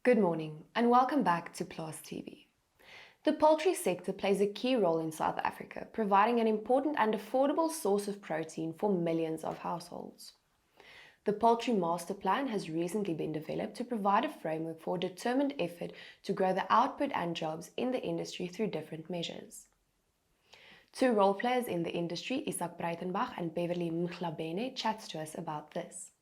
Good morning and welcome back to Plaas TV. The poultry sector plays a key role in South Africa, providing an important and affordable source of protein for millions of households. The Poultry Master Plan has recently been developed to provide a framework for determined effort to grow the output and jobs in the industry through different measures. Two role players in the industry, Izaak Breitenbach and Beverley Mhlabene, chats to us about this.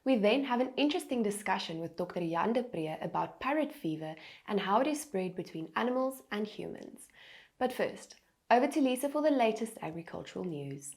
We then have an interesting discussion with Dr. Jan du Preez about parrot fever and how it is spread between animals and humans. But first, over to Lisa for the latest agricultural news.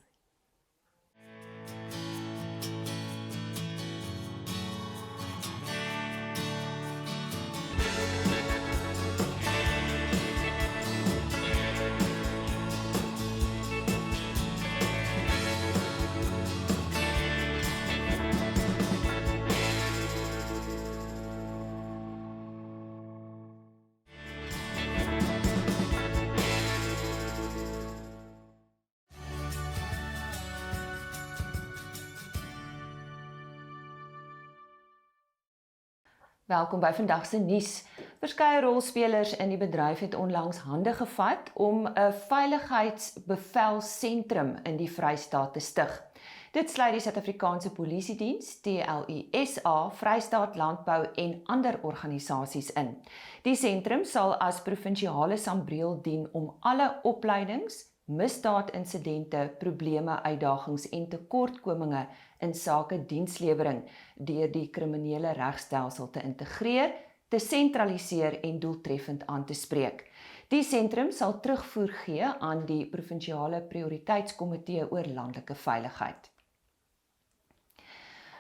Welkom by vandag se nuus. Verskeie rolspelers in die bedryf het onlangs hande gevat om 'n veiligheidsbevelsentrum in die Vrystaat te stig. Dit sluit die Suid-Afrikaanse Polisiediens, TLISA, Vrystaat Landbou en ander organisasies in. Die sentrum sal as provinsiale sambreel dien om alle opleidings, misdaadinsidente, probleme, uitdagings en tekortkominge in sake dienslewering deur die kriminele regstelsel te integreer, te sentraliseer en doeltreffend aan te spreek. Die sentrum sal terugvoer gee aan die provinsiale prioriteitskomitee oor landelike veiligheid.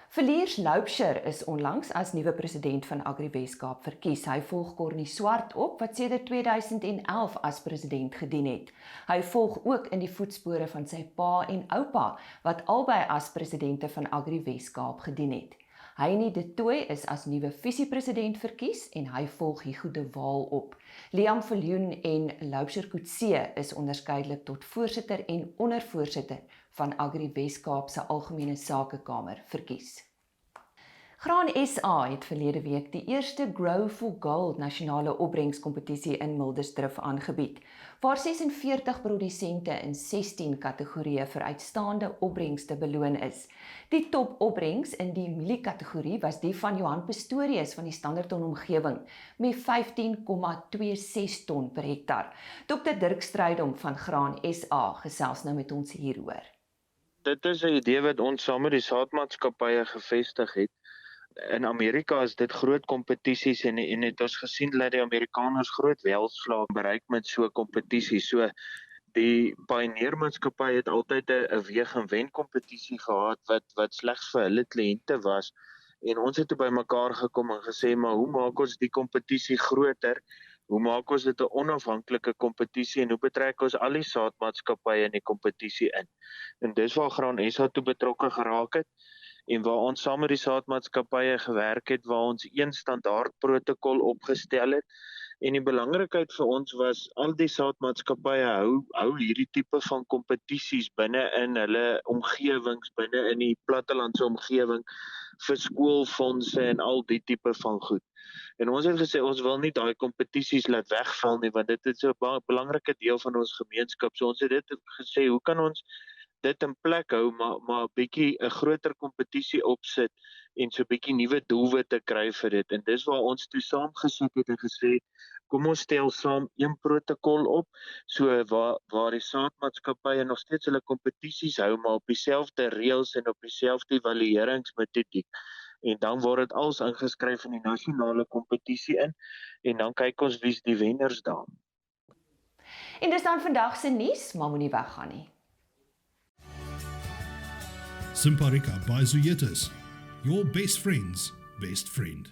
Villiers Loubser is onlangs as nuwe president van Agri-Weskaap verkies. Hy volg Cornie Swart op, wat sedert 2011 as president gedien het. Hy volg ook in die voetspore van sy pa en oupa, wat albei as presidente van Agri-Weskaap gedien het. Heinie de Tooy is as nuwe visiepresident verkies en hy volg Hugo de Waal op. Liam Viljoen en Loubser Coetzee is onderskeidelik tot voorsitter en ondervoorsitter van Agri-Weskaap se Algemene Sakekamer verkies. Graan SA het verlede week die eerste Grow for Gold nasionale opbrengskompetisie in Mildersdrift aangebied, waar 46 produsente in 16 kategorieë vir uitstaande opbrengste beloon is. Die top opbrengs in die mieliekategorie was die van Johan Pistorius van die Standerton omgewing met 15,26 ton per hektar. Dr. Dirk Strydom van Graan SA gesels nou met ons hieroor. Dit is 'n idee wat ons saam met die saadmaatskappye gevestig het. In Amerika is dit groot kompetisies en het ons gesien dat die Amerikaners groot welslae bereik met so 'n kompetisie. So die pioneermaatskappy het altyd 'n weeg en wen kompetisie gehad wat slegs vir hulle kliënte was. En ons het toe bymekaar gekom en gesê, maar hoe maak ons die kompetisie groter? Hoe maak ons dit 'n onafhanklike kompetisie en hoe betrek ons al die saadmaatskappye in die kompetisie in? En dis waar Graan SA toe betrokke geraak het en waar ons saam met die saadmaatskappye gewerk het, waar ons een standaard protokol opgestel het. En die belangrikheid vir ons was al die saadmaatskappye hou hierdie tipe van kompetisies binne in hulle omgewings, binne in die plattelandse omgewing vir skoolfondse en al die tipe van goed. En ons het gesê ons wil nie daai kompetisies laat wegval nie, want dit is 'n belangrike deel van ons gemeenskap. So ons het dit gesê, hoe kan ons dit in plek hou, maar 'n bietjie 'n groter kompetisie opsit en so 'n bietjie nuwe doelwitte kry vir dit. En dis waar ons toe saamgesit het en gesê, kom ons stel saam een protokol op, so waar die saadmaatskappye nog steeds hulle kompetisies hou, maar op dieselfde reëls en op dieselfde evalueringsmetodiek. En dan word dit als ingeskryf in die nasionale kompetisie in, en dan kyk ons wie's die wenners daar. En dis dan vandag se nuus, maar moenie weggaan nie. Simparica by Zuyetis, your best friend's best friend.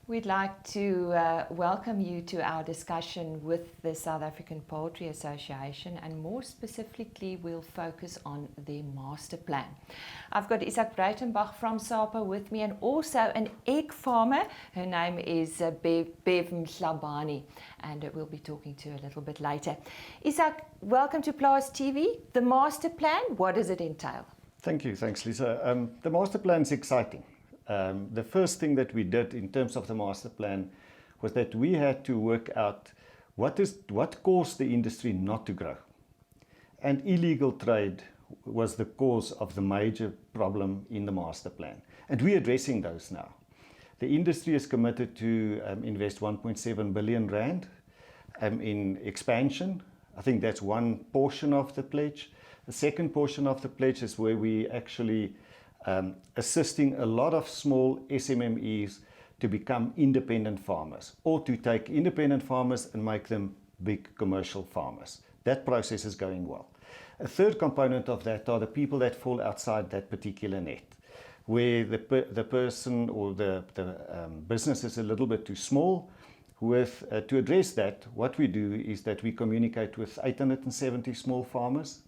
We'd like to welcome you to our discussion with the South African Poultry Association, and more specifically we'll focus on their master plan. I've got Izaak Breitenbach from Zapa with me, and also an egg farmer. Her name is Bev Mhlabene, and we'll be talking to her a little bit later. Izaak, welcome to Plaas TV. The master plan, what does it entail? Thanks Lisa. The master plan is exciting. The first thing that we did in terms of the master plan was that we had to work out what caused the industry not to grow. And illegal trade was the cause of the major problem in the master plan. And we're addressing those now. The industry is committed to invest 1.7 billion rand in expansion. I think that's one portion of the pledge. The second portion of the pledge is where we actually assisting a lot of small SMMEs to become independent farmers, or to take independent farmers and make them big commercial farmers. That process is going well. A third component of that are the people that fall outside that particular net, where the person or the business is a little bit too small. To address that, what we do is that we communicate with 870 small farmers.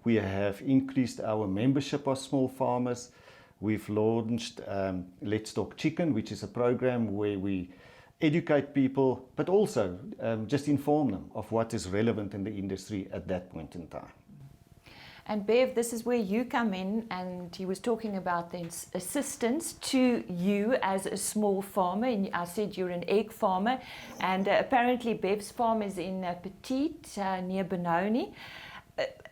We have increased our membership of small farmers. We've launched Let's Talk Chicken, which is a program where we educate people, but also just inform them of what is relevant in the industry at that point in time. And Bev, this is where you come in, and he was talking about the assistance to you as a small farmer. And I said you're an egg farmer, and apparently Bev's farm is in Petite near Benoni.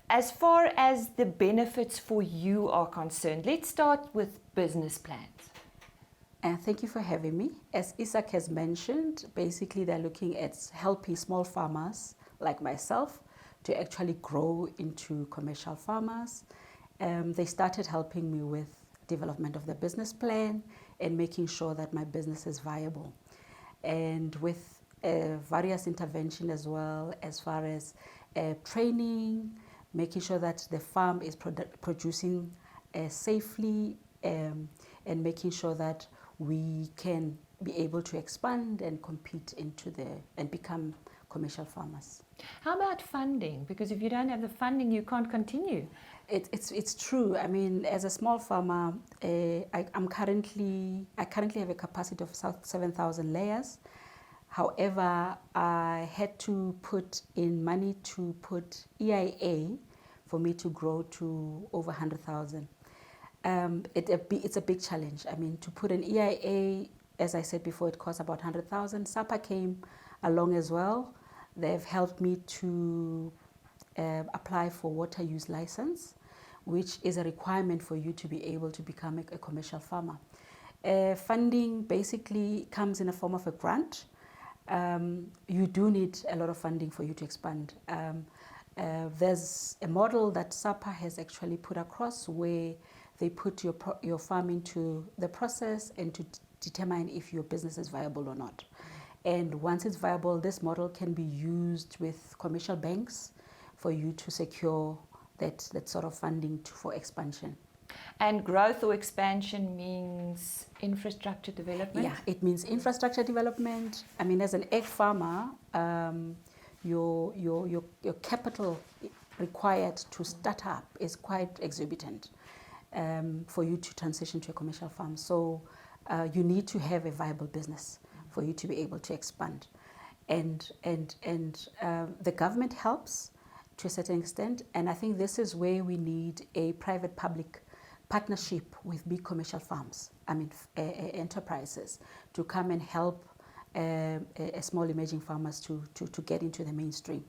As far as the benefits for you are concerned, let's start with business plans. And thank you for having me. As Izaak has mentioned, basically they're looking at helping small farmers like myself to actually grow into commercial farmers. They started helping me with development of the business plan and making sure that my business is viable. And with various intervention as well, as far as training, making sure that the farm is producing safely, and making sure that we can be able to expand and compete and become commercial farmers. How about funding? Because if you don't have the funding, you can't continue. It's true. I mean, as a small farmer, I currently have a capacity of 7,000 layers. However, I had to put in money to put EIA for me to grow to over 100,000. It's a big challenge. I mean, to put an EIA, as I said before, it costs about 100,000. Zapa came along as well. They've helped me to apply for water use license, which is a requirement for you to be able to become a commercial farmer. Funding basically comes in a form of a grant. You do need a lot of funding for you to expand. There's a model that Zapa has actually put across where they put your farm into the process and to determine if your business is viable or not. And once it's viable, this model can be used with commercial banks for you to secure that sort of funding for expansion. And growth or expansion means infrastructure development? Yeah, it means infrastructure development. I mean, as an egg farmer, your capital required to start up is quite exorbitant for you to transition to a commercial farm. So you need to have a viable business for you to be able to expand. And the government helps to a certain extent, and I think this is where we need a private-public partnership with big commercial farms, enterprises, to come and help small emerging farmers to get into the mainstream.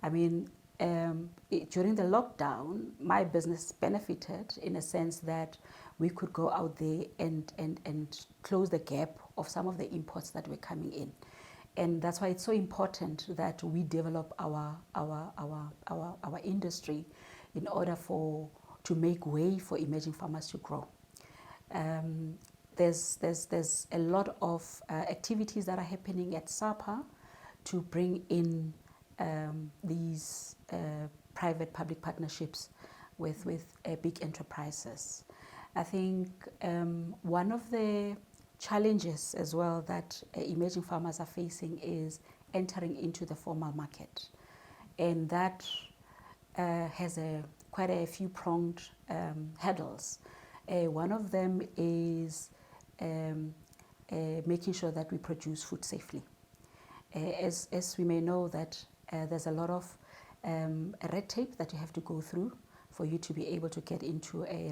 I mean, during the lockdown, my business benefited in a sense that we could go out there and close the gap of some of the imports that were coming in. And that's why it's so important that we develop our industry in order to make way for emerging farmers to grow. There's a lot of activities that are happening at Zapa to bring in these private-public partnerships with big enterprises. I think one of the challenges as well that emerging farmers are facing is entering into the formal market, and that has quite a few pronged hurdles. One of them is making sure that we produce food safely. As we may know that there's a lot of red tape that you have to go through for you to be able to get into a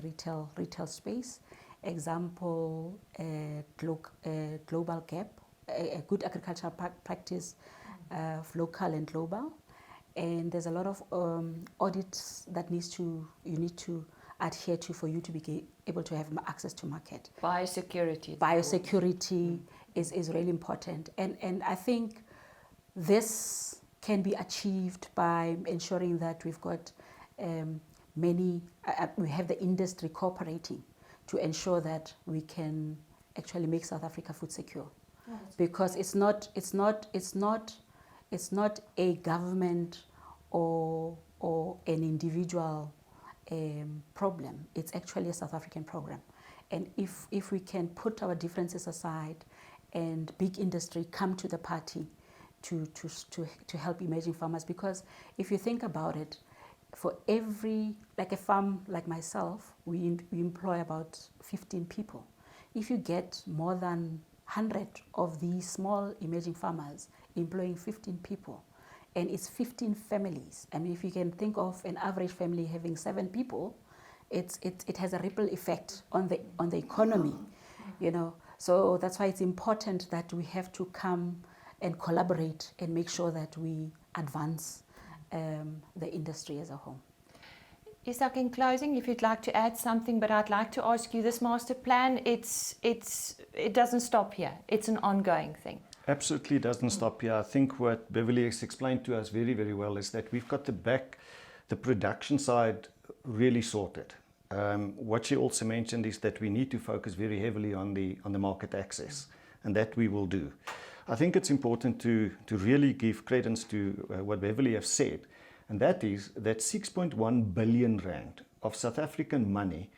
retail space. Example, global gap, a good agricultural practice of local and global. And there's a lot of audits that you need to adhere to for you to be able to have access to market. Biosecurity is really important. And I think this can be achieved by ensuring that we've got we have the industry cooperating to ensure that we can actually make South Africa food secure. Because it's not a government or an individual problem. It's actually a South African program. And if we can put our differences aside and big industry come to the party to help emerging farmers, because if you think about it, for every, like a farm like myself, we employ about 15 people. If you get more than 100 of these small emerging farmers employing 15 people, and it's 15 families. I mean, if you can think of an average family having 7 people, it has a ripple effect on the economy, you know. So that's why it's important that we have to come and collaborate and make sure that we advance the industry as a whole. Izaak, in closing, if you'd like to add something, but I'd like to ask you, this master plan, it doesn't stop here. It's an ongoing thing. Absolutely doesn't stop here. I think what Beverley has explained to us very, very well is that we've got the production side really sorted. What she also mentioned is that we need to focus very heavily on the market access, and that we will do. I think it's important to really give credence to what Beverley has said, and that is that 6.1 billion rand of South African money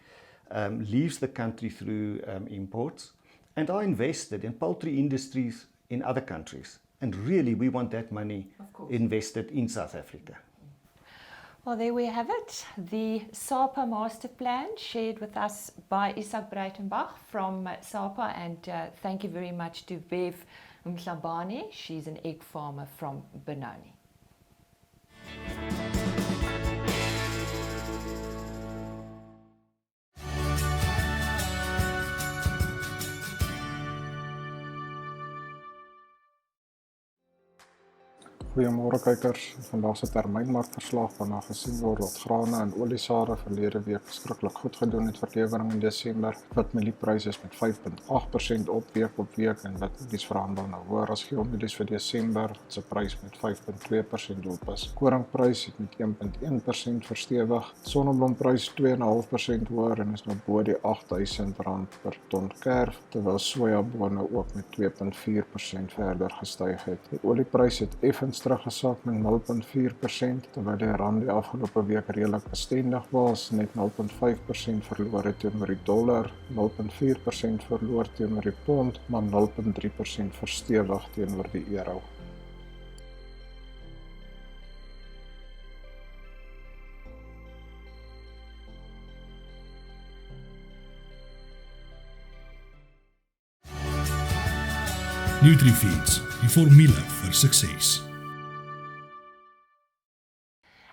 leaves the country through imports and are invested in poultry industries in other countries. And really, we want that money invested in South Africa. Well, there we have it. The Zapa master plan shared with us by Izaak Breitenbach from Zapa, and thank you very much to Bev Mhlabene. She's an egg farmer from Benoni. Goeiemôre kykers. Vandag se termynmarkverslag waarna gesien word dat grane en oliesade verlede week verskriklik goed gedoen het vir lewering in Desember. Witmeliepryse is met 5.8% op week en witmelies verhandel nou hoër as geelmelies vir Desember. Se prys met 5.2% op is. Koringprys het met 1.1% verstewig. Sonneblomprys 2.5% hoër en is nou bo die R8.000 per ton kerf, terwyl sojabone ook met 2.4% verder gestyg het. Die olieprys het effens teruggesak met 0.4%, terwyl die rand die afgelope week redelik bestendig was, net 0.5% verloor het teenoor die dollar, 0.4% verloor teenoor die pond, maar 0.3% verstewig teenoor die euro. NutriFeeds, die formule vir sukses.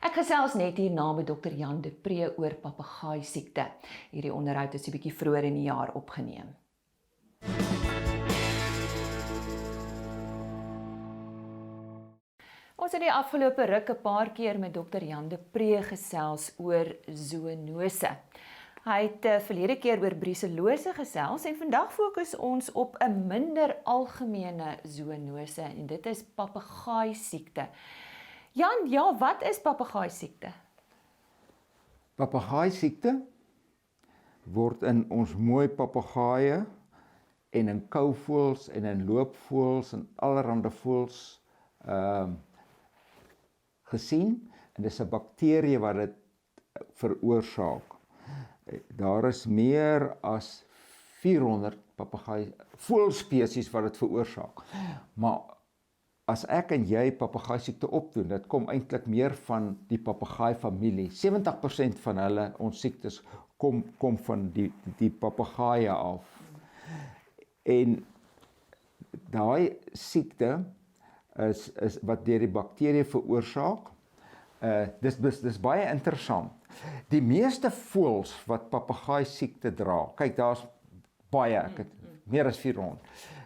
Ek gesels net hierna met Dr. Jan du Preez oor Papegaaisiekte. Hierdie onderhoud is 'n bietjie vroeër in die jaar opgeneem. Ons het die afgelope ruk 'n paar keer met Dr. Jan du Preez gesels oor zoonose. Hy het verlede keer oor brucellose gesels en vandag fokus ons op 'n minder algemene zoonose en dit is Papegaaisiekte. Jan, ja, wat is Papegaaisiekte? Papegaaisiekte word in ons mooi papegaaie en in kouvoëls en in loopvoëls en allerhande voëls gesien en dis 'n bakterie wat dit veroorsaak. Daar is meer as 400 voëlspesies wat dit veroorsaak. Maar as ek en jy Papegaaisiekte opdoen, dit kom eintlik meer van die papegaai familie. 70% van hulle, ons siektes, kom van die papegaaie af. En daai siekte is wat deur die bakterie veroorsaak. Dis baie interessant. Die meeste voëls wat papegaaiesiekte dra, kyk daar's baie, ek het meer as 400.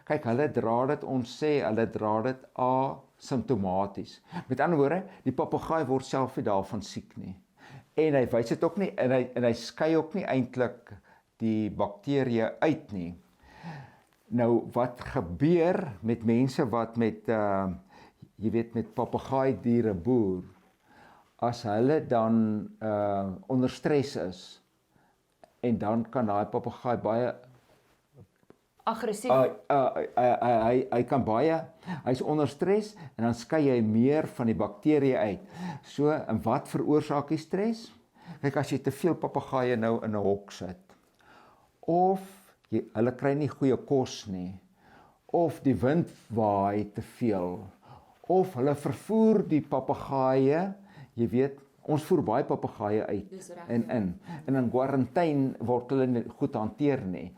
Kyk, hulle dra dit, ons sê, hulle dra dit asymptomaties. Met ander woorde, die papegaai word self nie daarvan siek nie. En hy wys dit ook nie, en hy skei ook nie eintlik die bakterieë uit nie. Nou, wat gebeur met mense wat met, jy weet, met papegaaidiere boer, as hulle dan onder stres is, en dan kan daai papegaai baie aggressief. Hy kan baie, hy's onder stres en dan skei hy meer van die bakterieë uit. So, en wat veroorsaak die stres? Kyk, as jy te veel papegaaie nou in 'n hok sit, of hulle kry nie goeie kos nie, of die wind waai te veel, of hulle vervoer die papegaaie, jy weet, ons voer baie papegaaie uit en in. En in quarantaine word hulle nie goed hanteer nie.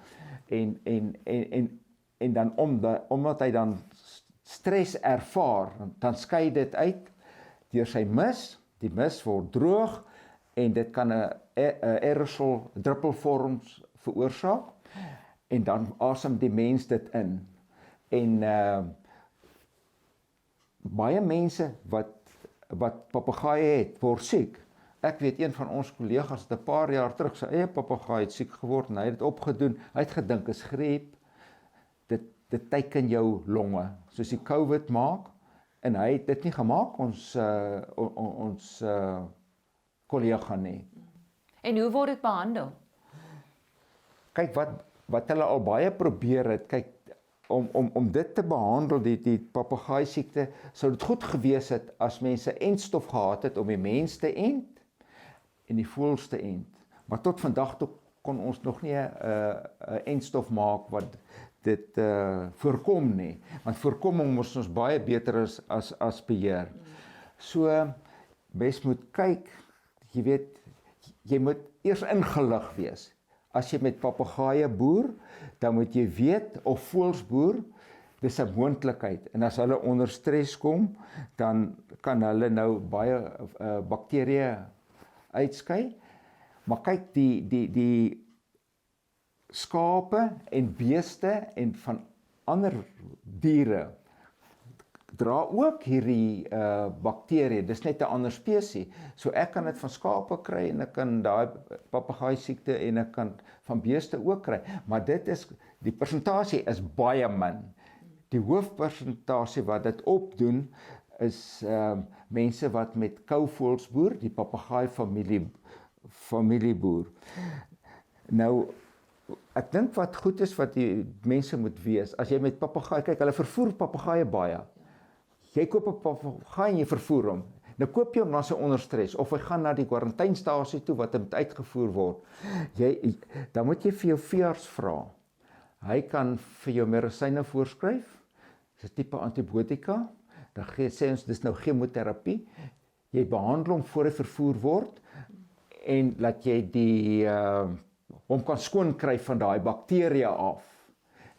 En dan omdat hy dan stres ervaar, dan skei dit uit deur sy mis, die mis word droog en dit kan 'n aerosol druppelvorms veroorsaak en dan asem die mens dit in. En baie mense wat papegaaie het, word siek. Ek weet een van ons kollegas het 'n paar jaar terug sy eie papegaai het siek geword en hy het dit opgedoen. Hy het gedink is griep. Dit teiken jou longe, soos die COVID maak en hy het dit nie gemaak ons kollega nie. En hoe word dit behandel? Kyk wat hulle al baie probeer het, kyk om dit te behandel, die papegaaisiekte, sou dit goed gewees het as mense entstof gehad het om die mens te ent en die voëls te ent. Maar tot vandag toe kon ons nog nie 'n entstof maak wat dit voorkom nie. Want voorkoming moes ons baie beter as beheer. So, mens moet kyk, jy weet, jy moet eers ingelig wees. As jy met papegaaie boer, dan moet jy weet, of voëls boer, dis 'n moontlikheid. En as hulle onder stres kom, dan kan hulle nou baie bakterieë uitskei. Maar kyk, die skape en beeste en van ander diere dra ook hierdie bakterieë. Dis net 'n ander spesies. So ek kan dit van skape kry en ek kan daai papegaaisiekte en ek kan van beeste ook kry. Maar die persentasie is baie min. Die hoofpersentasie wat dit opdoen is mense wat met kouvoëls boer, die papegaai familie boer. Nou, ek dink wat goed is wat die mense moet wees, as jy met papegaai, kyk, hulle vervoer papegaaie baie. Jy koop 'n papegaai en jy vervoer hom. Nou koop jy hom na sy onder stres, of hy gaan na die kwarantynestasie toe wat hy moet uitgevoer word. Dan moet jy vir jou veearts vra. Hy kan vir jou medisyne voorskryf, dis 'n tipe antibiotika, dan sê ons dis nou chemoterapie. Jy behandel hom voor hy vervoer word en laat jy hom kan skoon kry van daai bakterieë af.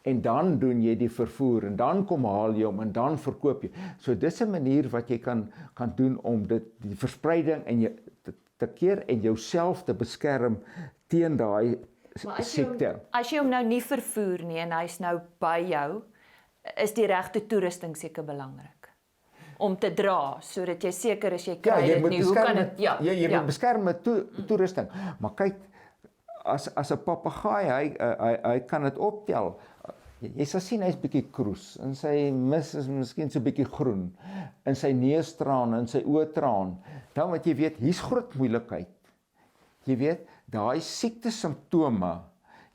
En dan doen jy die vervoer en dan kom haal jy hom en dan verkoop jy. So dis 'n manier wat jy kan doen om die verspreiding en te keer en jouself te beskerm teen daai siekte. As jy hom nou nie vervoer nie en hy's nou by jou, is die regte toerusting seker belangrik om te dra, sodat jy seker is jy kry dit nie. Hoe kan dit? Jy moet beskerm met toerusting. Maar kyk, as 'n papegaai, hy kan dit optel. Jy sal sien hy's bietjie kroes en sy mis is miskien so bietjie groen in sy neustraan en sy oortraan. Dan moet jy weet, hier's groot moeilikheid. Jy weet, daai siekte simptome.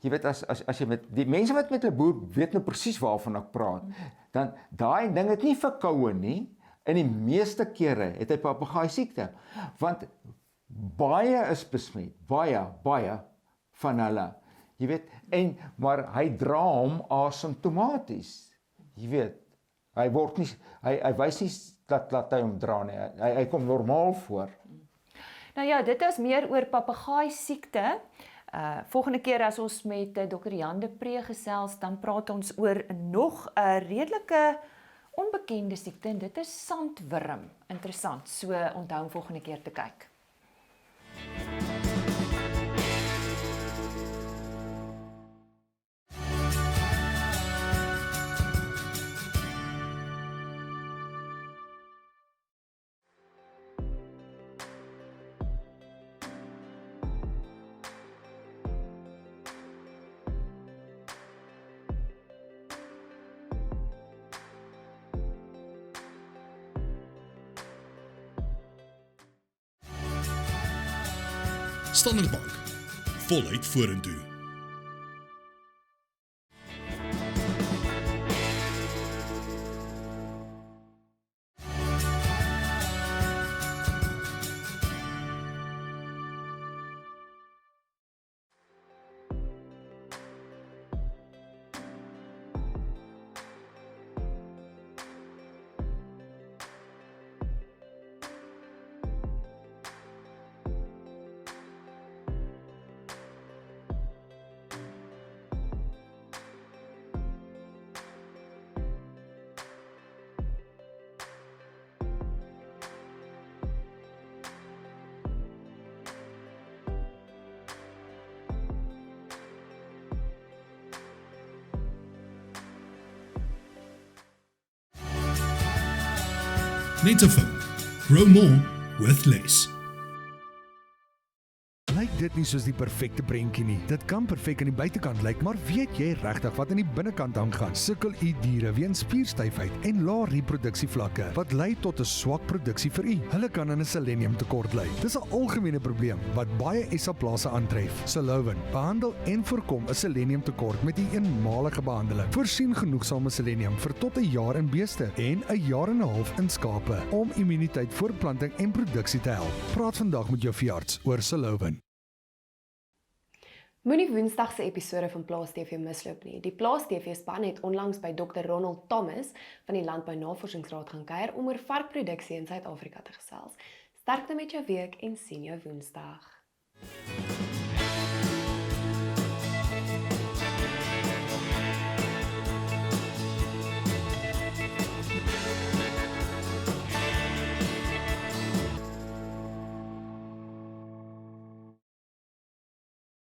Jy weet as jy met die mense wat met 'n boer weet nou presies waarvan ek praat. Dan daai ding het nie verkoue nie. In die meeste kere het hy papegaaisiekte, want baie is besmet, baie van hulle. Jy weet, maar hy dra hom asymptomaties. Jy weet, hy wys nie dat hy hom dra nie. Hy kom normaal voor. Nou ja, dit is meer oor papegaaisiekte. Volgende keer as ons met Dr. Jan du Preez gesels, dan praat ons oor nog 'n redelike onbekende siekte en dit is sandwurm. Interessant, so onthou om volgende keer te kyk. Standard Bank. Voluit vorentoe. Netafone. Grow more with less. Lyk dit nie soos die perfekte prentjie nie. Dit kan perfek aan die buitekant lyk, maar weet jy regtig wat aan die binnekant aangaan? Sukkel u diere weens spierstyfheid en lae reproduksievlakke wat lei tot 'n swak produksie vir u. Hulle kan aan 'n seleniumtekort ly. Dis 'n algemene probleem wat baie SA-plase aantref. Mhlabene behandel en voorkom 'n seleniumtekort met 'n eenmalige behandeling. Voorsien genoegsame selenium vir tot 'n jaar in beeste en 'n jaar en 'n half in skape om immuniteit, voortplanting en produksie te help. Praat vandag met jou veearts oor Mhlabene. Moenie Woensdag se episode van Plaas TV misloop nie. Die Plaas TV span het onlangs by Dr. Ronald Thomas van die Landbou Navorsingsraad gaan kuier om oor varkproduksie in Suid-Afrika te gesels. Sterkte met jou week en sien jou Woensdag.